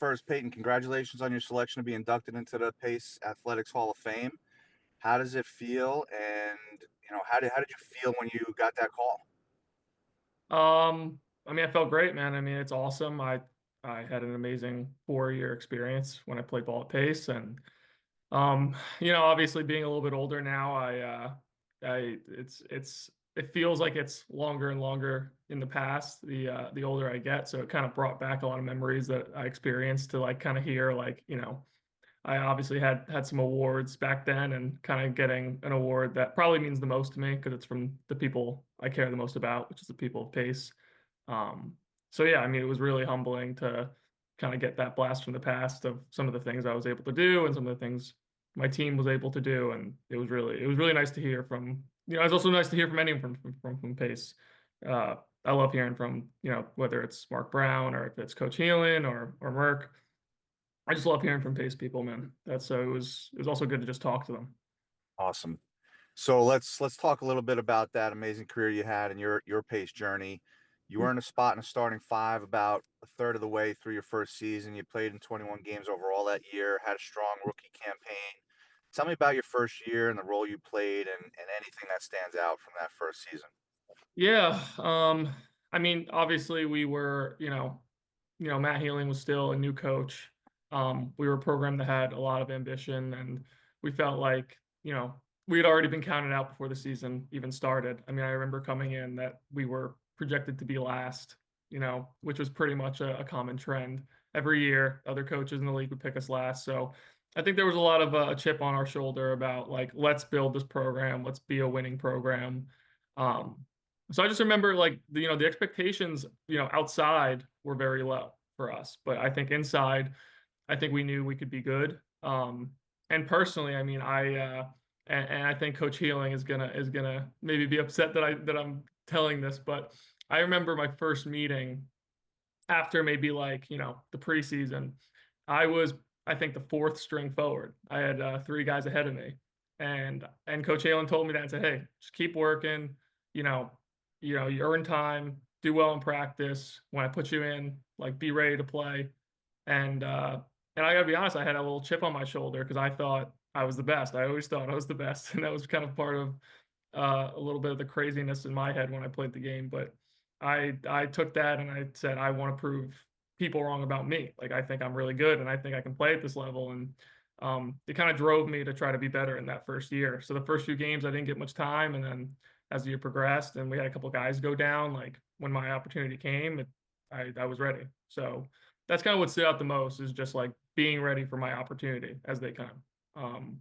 First, Peyton, congratulations on your selection to be inducted into the Pace Athletics Hall of Fame. How does it feel? And how did you feel when you got that call? I felt great, man. It's awesome. I had an amazing 4-year experience when I played ball at Pace, and obviously being a little bit older now, it feels like it's longer and longer in the past, the older I get. So it kind of brought back a lot of memories that I experienced to like kind of hear like, I obviously had some awards back then, and kind of getting an award that probably means the most to me because it's from the people I care the most about, which is the people of Pace. Um, so yeah, it was really humbling to kind of get that blast from the past of some of the things I was able to do and some of the things my team was able to do, and it was really nice to hear from. It's also nice to hear from anyone from Pace. I love hearing from whether it's Mark Brown or if it's Coach Heelan or Merck. I just love hearing from Pace people, man. That's so it was also good to just talk to them. Awesome. So let's talk a little bit about that amazing career you had and your Pace journey. You earned a spot in a starting five about a third of the way through your first season. You played in 21 games overall that year, had a strong rookie campaign. Tell me about your first year and the role you played and anything that stands out from that first season. Yeah, obviously we were, Matt Healing was still a new coach. We were a program that had a lot of ambition, and we felt like, we had already been counted out before the season even started. I remember coming in that we were projected to be last, which was pretty much a common trend. Every year, other coaches in the league would pick us last. So I think there was a lot of a chip on our shoulder about like, let's build this program, let's be a winning program. Um, so I just remember like the expectations, outside were very low for us, but I think inside, I think we knew we could be good. And personally, and I think Coach Healing is gonna maybe be upset that I'm telling this, but I remember my first meeting after maybe like the preseason. I was, I think, the fourth string forward. I had three guys ahead of me, and Coach Halen told me that and said, "Hey, just keep working. You know, you earn time, do well in practice. When I put you in, like, be ready to play." And and I gotta be honest, I had a little chip on my shoulder because I thought I was the best. I always thought I was the best, and that was kind of part of a little bit of the craziness in my head when I played the game. But I took that and I said I want to prove people wrong about me. Like I think I'm really good and I think I can play at this level. And it kind of drove me to try to be better in that first year. So the first few games I didn't get much time, and then as the year progressed and we had a couple guys go down, like when my opportunity came, I was ready. So that's kind of what stood out the most is just like being ready for my opportunity as they come. Um,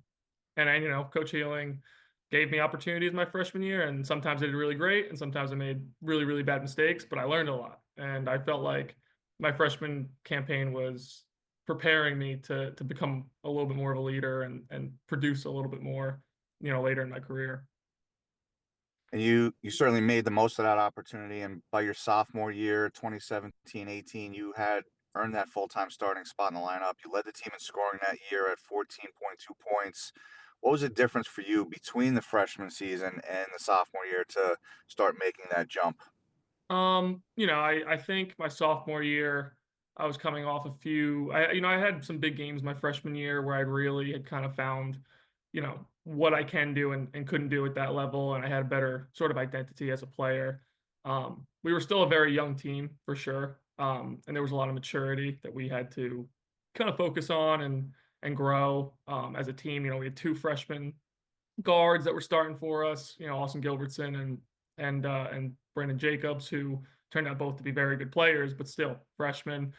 and I, Coach Healing gave me opportunities my freshman year, and sometimes I did really great, and sometimes I made really, really bad mistakes, but I learned a lot. And I felt like my freshman campaign was preparing me to become a little bit more of a leader and produce a little bit more, later in my career. And you certainly made the most of that opportunity. And by your sophomore year, 2017-18, you had earned that full-time starting spot in the lineup. You led the team in scoring that year at 14.2 points. What was the difference for you between the freshman season and the sophomore year to start making that jump? I think my sophomore year, I was coming off a few. I had some big games my freshman year where I really had kind of found, what I can do and couldn't do at that level, and I had a better sort of identity as a player. We were still a very young team for sure, and there was a lot of maturity that we had to kind of focus on and grow as a team. We had two freshmen guards that were starting for us, Austin Gilbertson and Brandon Jacobs, who turned out both to be very good players, but still freshmen.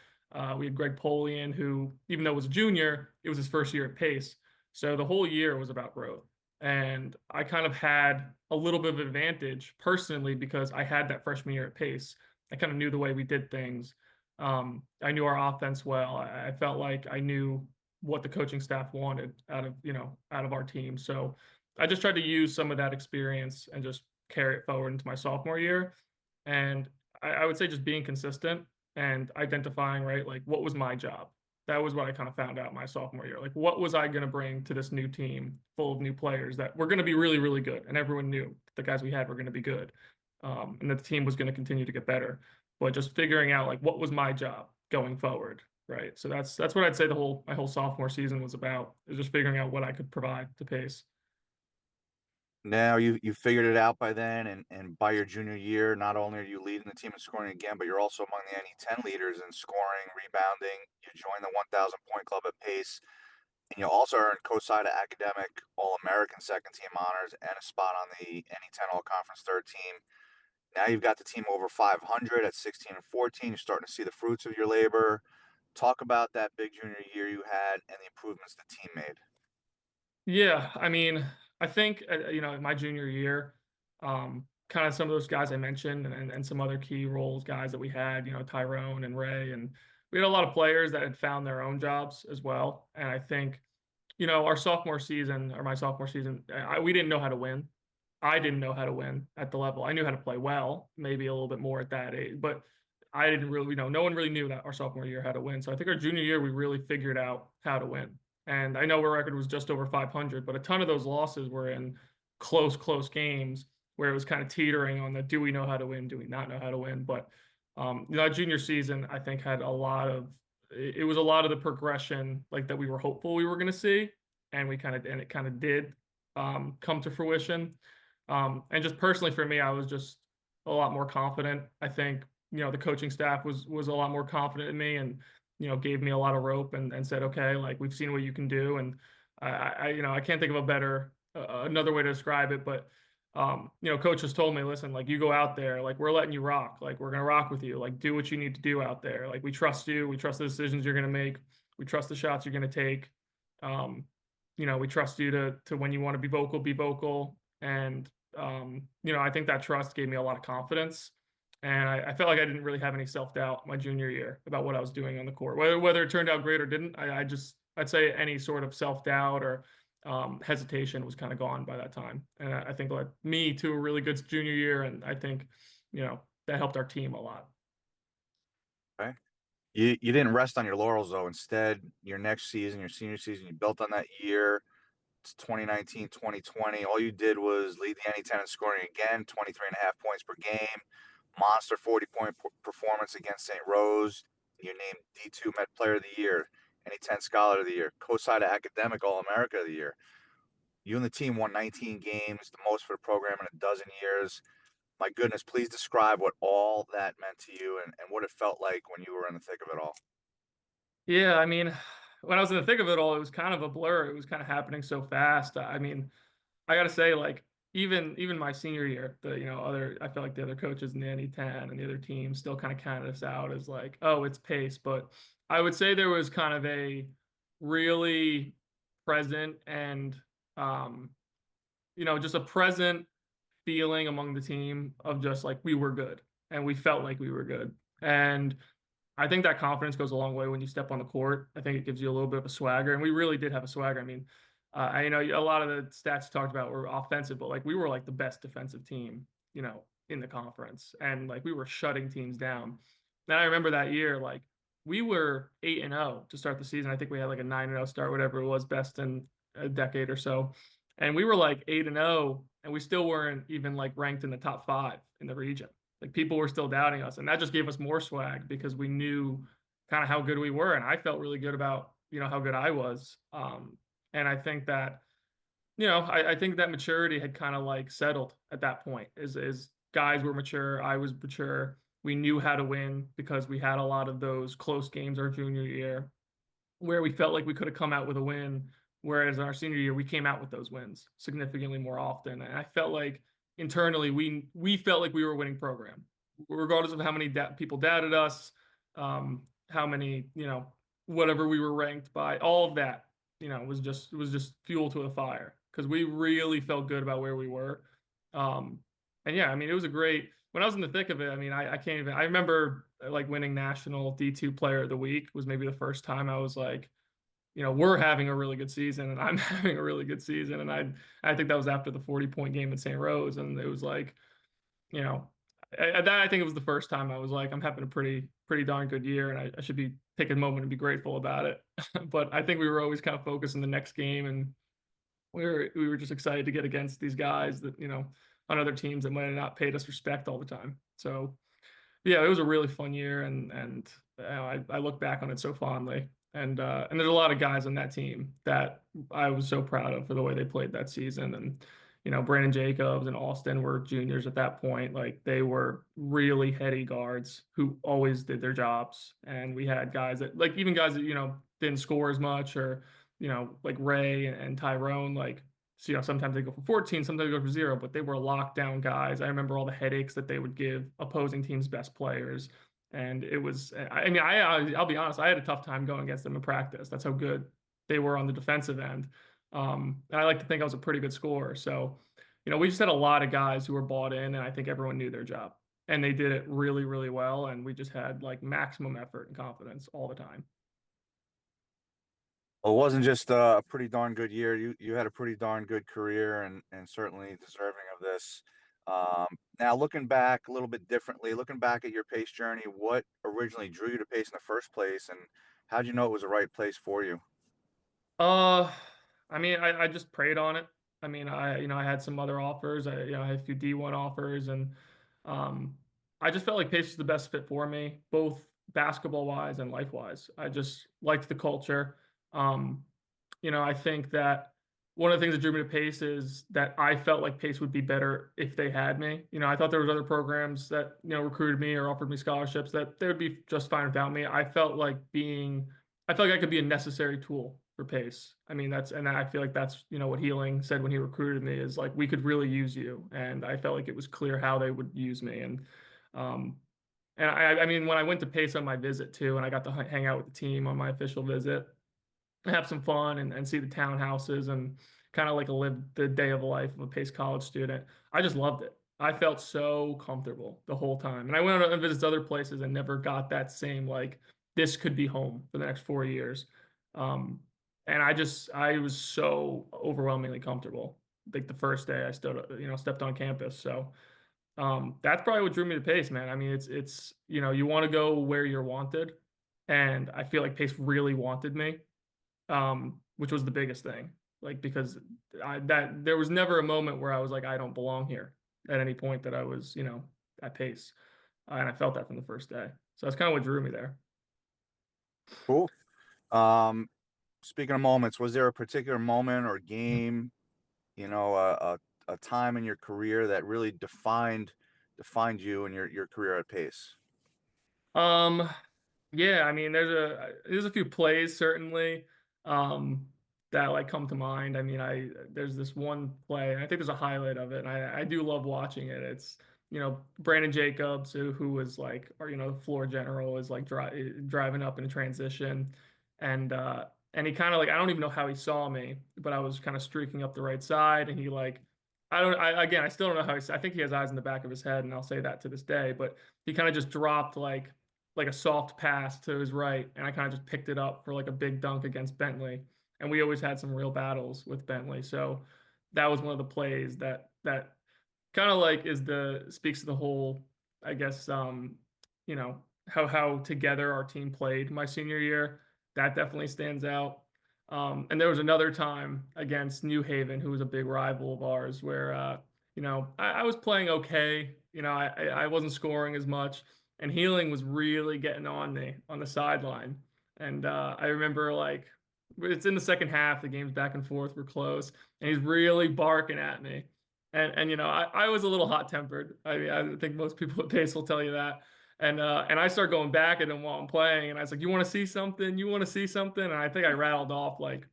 We had Greg Polian, who, even though was a junior, it was his first year at Pace. So the whole year was about growth. And I kind of had a little bit of advantage personally because I had that freshman year at Pace. I kind of knew the way we did things. I knew our offense well. I felt like I knew what the coaching staff wanted out of our team. So I just tried to use some of that experience and just carry it forward into my sophomore year. And I would say just being consistent and identifying, right, like what was my job? That was what I kind of found out my sophomore year. Like, what was I going to bring to this new team full of new players that were going to be really, really good? And everyone knew the guys we had were going to be good, and that the team was going to continue to get better. But just figuring out, like, what was my job going forward? right? So that's what I'd say my whole sophomore season was about, is just figuring out what I could provide to Pace. Now you figured it out by then, and by your junior year, not only are you leading the team in scoring again, but you're also among the NE10 leaders in scoring, rebounding. You join the 1,000 point club at Pace, and you also earned COSIDA Academic All American second team honors and a spot on the NE10 All Conference third team. Now you've got the team over 500 at 16 and 14. You're starting to see the fruits of your labor. Talk about that big junior year you had and the improvements the team made. Yeah, I mean, I think, in my junior year, kind of some of those guys I mentioned, and some other key roles guys that we had, Tyrone and Ray, and we had a lot of players that had found their own jobs as well. And I think, our sophomore season, or my sophomore season, we didn't know how to win. I didn't know how to win at the level. I knew how to play well, maybe a little bit more at that age, but I didn't really know. No one really knew that our sophomore year how to win. So I think our junior year, we really figured out how to win. And I know our record was just over 500, but a ton of those losses were in close games where it was kind of teetering on the, do we know how to win? Do we not know how to win? But that junior season, I think, had a lot of it was a lot of the progression like that we were hopeful we were going to see, and it kind of did come to fruition. And just personally for me, I was just a lot more confident. I think, the coaching staff was a lot more confident in me, and gave me a lot of rope, and said, okay, like, we've seen what you can do. And I can't think of a better another way to describe it, but coach just told me, listen, like, you go out there, like, we're letting you rock, like, we're gonna rock with you, like, do what you need to do out there, like, we trust you, we trust the decisions you're gonna make, we trust the shots you're gonna take. um we trust you to, when you want to be vocal. And I think that trust gave me a lot of confidence. And I felt like I didn't really have any self-doubt my junior year about what I was doing on the court. Whether it turned out great or didn't, I'd say any sort of self-doubt or hesitation was kind of gone by that time. And I think led me to a really good junior year, and I think, that helped our team a lot. Okay. You didn't rest on your laurels though. Instead, your next season, your senior season, you built on that year. It's 2019, 2020. All you did was lead the NE10 in scoring again, 23 and a half points per game. Monster 40-point performance against St. Rose. You named D2 Met Player of the Year, NE10 Scholar of the Year, COSIDA Academic All America of the Year. You and the team won 19 games, the most for the program in a dozen years. My goodness, please describe what all that meant to you, and what it felt like when you were in the thick of it all. Yeah, I mean, when I was in the thick of it all, it was kind of a blur. It was kind of happening so fast. I mean, I gotta say, like, even my senior year, I feel like the other coaches in the NE10 and the other teams still kind of counted us out as like, oh, it's pace. But I would say there was kind of a really present and just a present feeling among the team of just like we were good, and we felt like we were good. And I think that confidence goes a long way when you step on the court. I think it gives you a little bit of a swagger, and we really did have a swagger. I mean, I know a lot of the stats you talked about were offensive, but like we were like the best defensive team, in the conference, and like we were shutting teams down. And I remember that year, like we were 8-0 to start the season. I think we had like a 9-0 start, whatever it was, best in a decade or so. And we were like 8-0, and we still weren't even like ranked in the top 5 in the region. Like people were still doubting us, and that just gave us more swag because we knew kind of how good we were, and I felt really good about how good I was. And I think that I think that maturity had kind of like settled at that point. Is guys were mature, I was mature. We knew how to win because we had a lot of those close games our junior year where we felt like we could have come out with a win. Whereas in our senior year, we came out with those wins significantly more often. And I felt like internally, we felt like we were a winning program, regardless of how many people doubted us, how many, whatever we were ranked by, all of that, was just fuel to the fire because we really felt good about where we were. And yeah, I mean, it was a great, when I was in the thick of it, I mean, I can't even, I remember like winning national D2 player of the week was maybe the first time I was like, we're having a really good season and I'm having a really good season. And I think that was after the 40-point game at St. Rose. And it was like, you know, I think it was the first time I was like, I'm having a pretty darn good year, and I should be taking a moment and be grateful about it. But I think we were always kind of focused on the next game, and we were just excited to get against these guys that, on other teams that might have not paid us respect all the time. So yeah, it was a really fun year, and I look back on it so fondly. And there's a lot of guys on that team that I was so proud of for the way they played that season. And Brandon Jacobs and Austin were juniors at that point. Like they were really heady guards who always did their jobs. And we had guys that like even guys that didn't score as much, or like Ray and Tyrone, like so, sometimes they go for 14, sometimes they go for 0, but they were lockdown guys. I remember all the headaches that they would give opposing teams' best players. And it was, I mean, I'll be honest, I had a tough time going against them in practice. That's how good they were on the defensive end. And I like to think I was a pretty good scorer. So, we just had a lot of guys who were bought in, and I think everyone knew their job. And they did it really, really well. And we just had like maximum effort and confidence all the time. Well, it wasn't just a pretty darn good year. You had a pretty darn good career, and certainly deserving of this. Now, looking back a little bit differently, looking back at your pace journey, what originally drew you to pace in the first place, and how'd you know it was the right place for you? Uh, I mean, I just prayed on it. I mean, I had some other offers. I had a few D1 offers, and um, I just felt like Pace was the best fit for me, both basketball wise and life wise. I just liked the culture. Um, I think that one of the things that drew me to Pace is that I felt like Pace would be better if they had me. I thought there was other programs that, recruited me or offered me scholarships that they would be just fine without me. I felt like I could be a necessary tool for Pace. I mean, and I feel like that's, what Healing said when he recruited me is like, we could really use you. And I felt like it was clear how they would use me. Um, I mean, when I went to Pace on my visit too, and I got to hang out with the team on my official visit, have some fun and see the townhouses and kind of like live the day of a life of a Pace College student. I just loved it. I felt so comfortable the whole time. And I went on and visited other places and never got that same like this could be home for the next 4 years. Um, and I was so overwhelmingly comfortable. Like the first day I stepped on campus. So that's probably what drew me to Pace, man. I mean, it's you want to go where you're wanted, and I feel like Pace really wanted me, which was the biggest thing. Like because that there was never a moment where I was like I don't belong here at any point that I was at Pace, and I felt that from the first day. So that's kind of what drew me there. Cool. Um, Speaking of moments, was there a particular moment or game, a time in your career that really defined you and your career at Pace? Um, Yeah, I mean, there's a few plays certainly that like come to mind. I mean, I there's this one play, and I think there's a highlight of it, and I do love watching it. It's Brandon Jacobs, who was like, or the floor general, is like driving up in transition, and he kind of like I don't even know how he saw me, but I was kind of streaking up the right side, and he like. I still don't know how I think he has eyes in the back of his head, and I'll say that to this day, but he kind of just dropped like a soft pass to his right, and I kind of just picked it up for like a big dunk against Bentley. And we always had some real battles with Bentley. So that was one of the plays that kind of like is the speaks to the whole, I guess, how together our team played my senior year. That definitely stands out. And there was another time against New Haven, who was a big rival of ours, where I was playing okay. I wasn't scoring as much, and Healing was really getting on me on the sideline. And I remember like it's in the second half, the game's back and forth, we're close, and he's really barking at me. And I was a little hot tempered. I mean, I think most people at Pace will tell you that. And I start going back at him while I'm playing, and I was like, "You want to see something? You want to see something?" And I think I rattled off like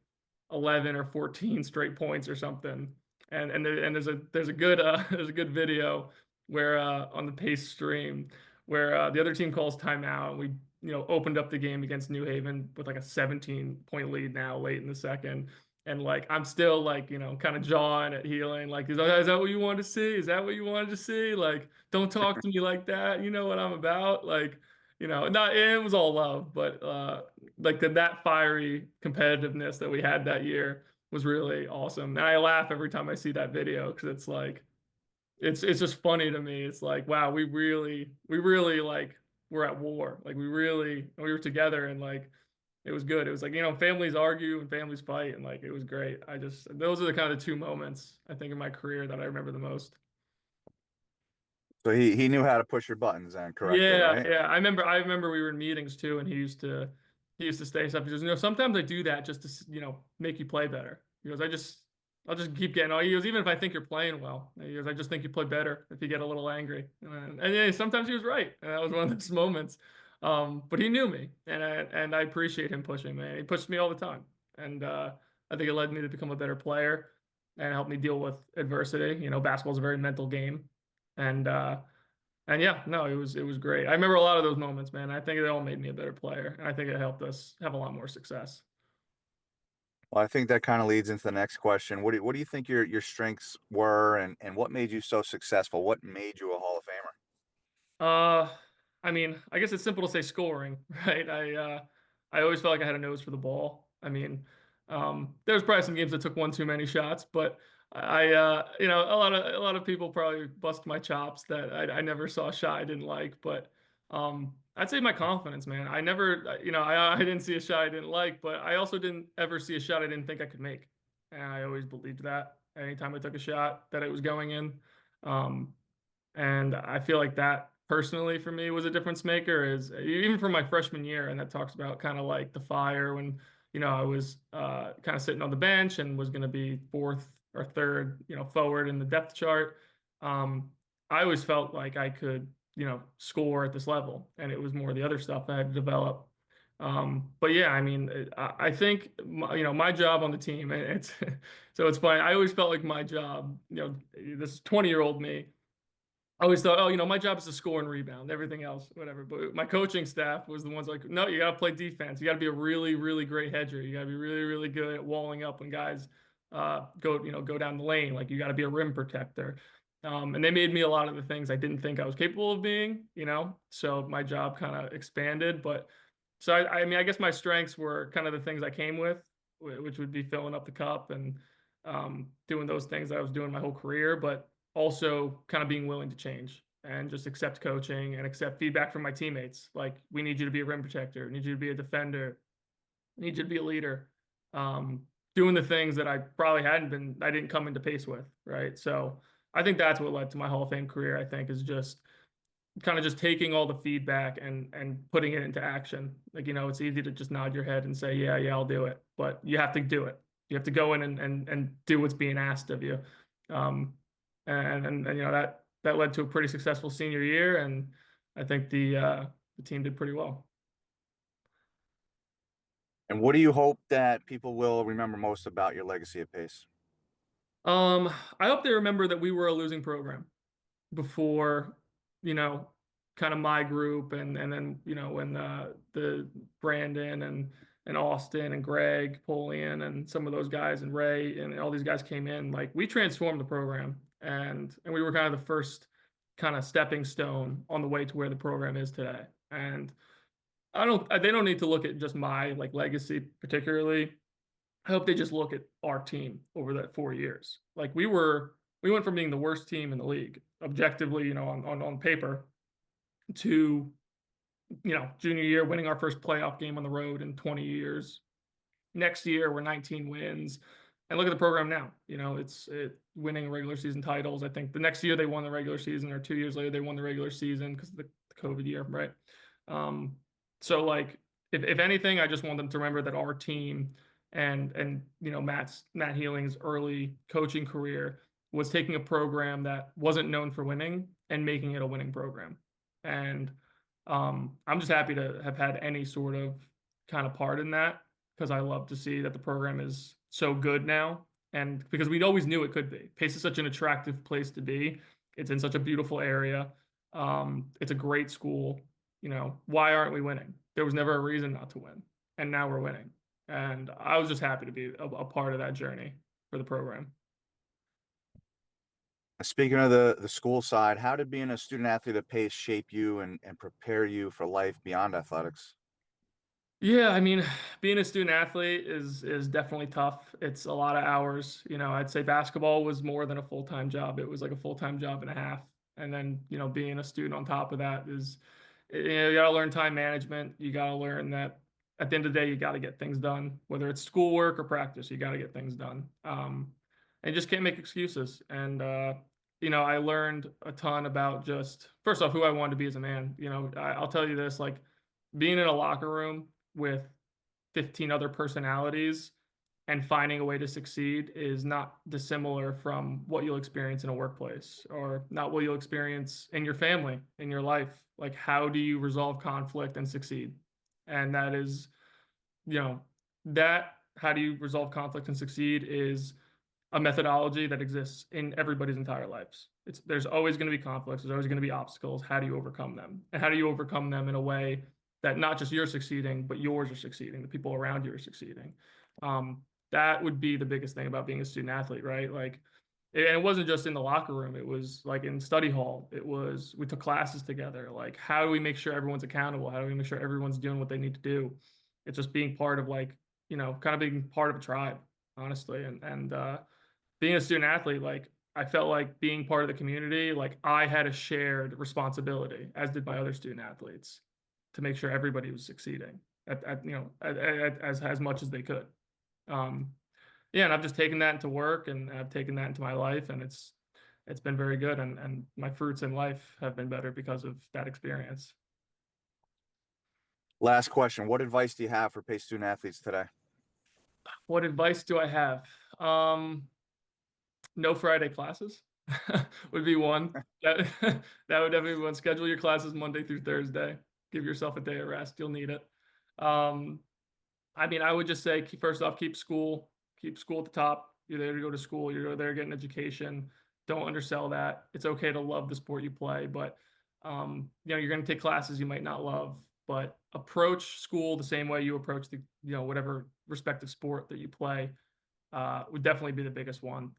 11 or 14 straight points or something. And there's a good there's a good video where on the Pace stream where the other team calls timeout, and we opened up the game against New Haven with like a 17-point lead now late in the second. And like I'm still like kind of jawing at Healing, like is that what you wanted to see? Is that what you wanted to see? Like don't talk to me like that. You know what I'm about. Like not it was all love, but like that fiery competitiveness that we had that year was really awesome. And I laugh every time I see that video because it's like it's just funny to me. It's like, wow, we really like we're at war. Like we were together, and like it was good. It was like, families argue and families fight, and like it was great. Those are the kind of two moments I think in my career that I remember the most. So he knew how to push your buttons then correctly, Yeah, right? yeah. I remember we were in meetings too, and he used to say stuff. He goes, sometimes I do that just to, make you play better. He goes, I'll just keep getting. Oh, he goes, even if I think you're playing well, he goes, I just think you play better if you get a little angry. And yeah, sometimes he was right, and that was one of those moments. But he knew me, and I appreciate him pushing me. He pushed me all the time, and I think it led me to become a better player and helped me deal with adversity. Basketball's a very mental game, and yeah, no, it was great. I remember a lot of those moments, man. I think it all made me a better player, and I think it helped us have a lot more success. Well, I think that kind of leads into the next question. What do you think your strengths were, and what made you so successful? What made you a Hall of Famer? Uh, I mean, I guess it's simple to say scoring, right? I always felt like I had a nose for the ball. I mean, there was probably some games that took one too many shots, but a lot of people probably bust my chops that I never saw a shot I didn't like, but I'd say my confidence, man. I never, I didn't see a shot I didn't like, but I also didn't ever see a shot I didn't think I could make, and I always believed that anytime I took a shot that it was going in. Um, and I feel like that personally for me was a difference maker is even from my freshman year. And that talks about kind of like the fire when, I was kind of sitting on the bench and was going to be fourth or third, forward in the depth chart. Um, I always felt like I could, score at this level. And it was more the other stuff I had to develop. But yeah, I mean, I think my job on the team, and it's so it's funny. I always felt like my job, this 20-year-old me, I always thought, oh, my job is to score and rebound, everything else, whatever. But my coaching staff was the ones like, no, you got to play defense. You got to be a really, really great hedger. You got to be really, really good at walling up when guys go down the lane. Like you got to be a rim protector. And they made me a lot of the things I didn't think I was capable of being. So my job kind of expanded. But so I mean, I guess my strengths were kind of the things I came with, which would be filling up the cup and doing those things that I was doing my whole career. But also kind of being willing to change and just accept coaching and accept feedback from my teammates. Like, we need you to be a rim protector, we need you to be a defender, we need you to be a leader. Doing the things that I didn't come into pace with, right? So I think that's what led to my Hall of Fame career. I think is just kind of just taking all the feedback and putting it into action. Like, it's easy to just nod your head and say, yeah, yeah, I'll do it. But you have to do it. You have to go in and do what's being asked of you. Um, and that led to a pretty successful senior year, and I think the team did pretty well. And what do you hope that people will remember most about your legacy at Pace? Um, I hope they remember that we were a losing program before, you know, kind of my group and then, when the Brandon and Austin and Greg Polian and some of those guys and Ray and all these guys came in, like we transformed the program and we were kind of the first kind of stepping stone on the way to where the program is today. And they don't need to look at just my like legacy particularly. I hope they just look at our team over that 4 years. Like we went from being the worst team in the league, objectively, on paper, to, junior year winning our first playoff game on the road in 20 years. Next year we're 19 wins. And look at the program now. It's winning regular season titles. I think the next year they won the regular season, or 2 years later they won the regular season because of the COVID year, right? Um, so like if anything, I just want them to remember that our team and Matt Healing's early coaching career was taking a program that wasn't known for winning and making it a winning program. And I'm just happy to have had any sort of kind of part in that because I love to see that the program is so good now. And because we always knew it could be. Pace is such an attractive place to be. It's in such a beautiful area. It's a great school. Why aren't we winning? There was never a reason not to win. And now we're winning. And I was just happy to be a part of that journey for the program. Speaking of the school side, how did being a student athlete at Pace shape you and prepare you for life beyond athletics? Yeah, I mean, being a student athlete is definitely tough. It's a lot of hours. I'd say basketball was more than a full-time job. It was like a full-time job and a half. And then, being a student on top of that is, you got to learn time management. You got to learn that at the end of the day, you got to get things done, whether it's schoolwork or practice, you got to get things done. And you just can't make excuses. And I learned a ton about just first off who I wanted to be as a man. I'll tell you this, like being in a locker room with 15 other personalities and finding a way to succeed is not dissimilar from what you'll experience in a workplace or not what you'll experience in your family, in your life. Like, how do you resolve conflict and succeed? And that is, you know, that how do you resolve conflict and succeed is a methodology that exists in everybody's entire lives. There's always going to be conflicts. There's always going to be obstacles. How do you overcome them? And how do you overcome them in a way that not just you're succeeding, but yours are succeeding, the people around you are succeeding? That would be the biggest thing about being a student athlete, right? Like, and it wasn't just in the locker room. It was like in study hall. It was we took classes together. Like, how do we make sure everyone's accountable? How do we make sure everyone's doing what they need to do? It's just being part of like kind of being part of a tribe, honestly, and being a student athlete, like, I felt like being part of the community, like, I had a shared responsibility, as did my other student athletes, to make sure everybody was succeeding as much as they could. Um, yeah, and I've just taken that into work, and I've taken that into my life, and it's been very good, and my fruits in life have been better because of that experience. Last question. What advice do you have for pace student athletes today? What advice do I have? No Friday classes would be one. That that would definitely be one. Schedule your classes Monday through Thursday. Give yourself a day of rest. You'll need it. Um, I mean, I would just say first off, keep school at the top. You're there to go to school. You're there to get an education. Don't undersell that. It's okay to love the sport you play, but you're going to take classes you might not love. But approach school the same way you approach the whatever respective sport that you play would definitely be the biggest one.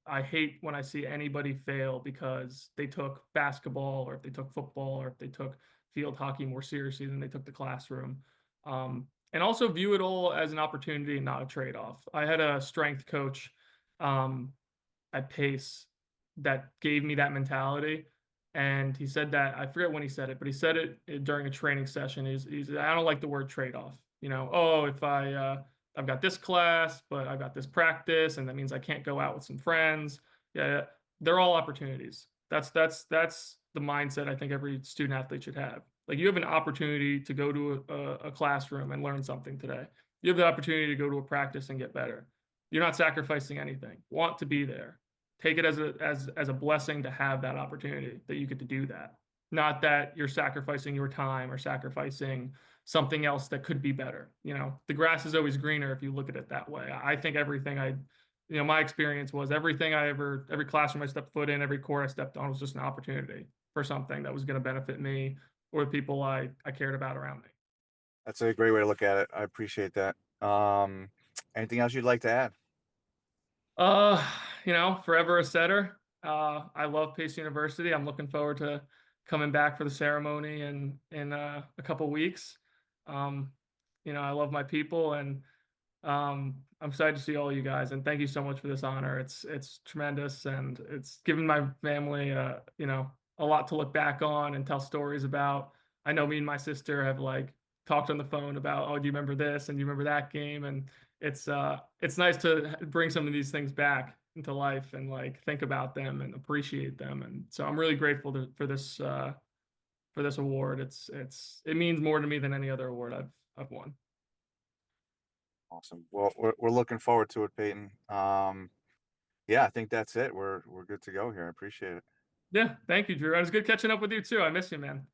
I hate when I see anybody fail because they took basketball or if they took football or if they took field hockey more seriously than they took the classroom. And also view it all as an opportunity, not a trade-off. I had a strength coach um, at Pace that gave me that mentality. And he said that I forget when he said it, but he said it during a training session. He's I don't like the word trade off. Oh, if I've got this class, but I've got this practice, and that means I can't go out with some friends. Yeah, they're all opportunities. That's the mindset I think every student athlete should have. Like you have an opportunity to go to a classroom and learn something today. You have the opportunity to go to a practice and get better. You're not sacrificing anything. Want to be there. Take it as a blessing to have that opportunity that you get to do that. Not that you're sacrificing your time or sacrificing something else that could be better. The grass is always greener if you look at it that way. I think my experience was every classroom I stepped foot in, every court I stepped on was just an opportunity for something that was going to benefit me or the people I cared about around me. That's a great way to look at it. I appreciate that. Anything else you'd like to add? Uh, forever a setter. I love Pace University. I'm looking forward to coming back for the ceremony in a couple weeks. Um, I love my people and I'm excited to see all you guys and thank you so much for this honor. It's tremendous and it's given my family a lot to look back on and tell stories about. I know me and my sister have like talked on the phone about, oh, do you remember this and do you remember that game? And it's nice to bring some of these things back into life and like think about them and appreciate them. And so I'm really grateful for this award. It means more to me than any other award I've won. Awesome. Well, we're looking forward to it, Peyton. Yeah, I think that's it. We're good to go here. I appreciate it. Yeah, thank you, Drew. It was good catching up with you too. I miss you, man.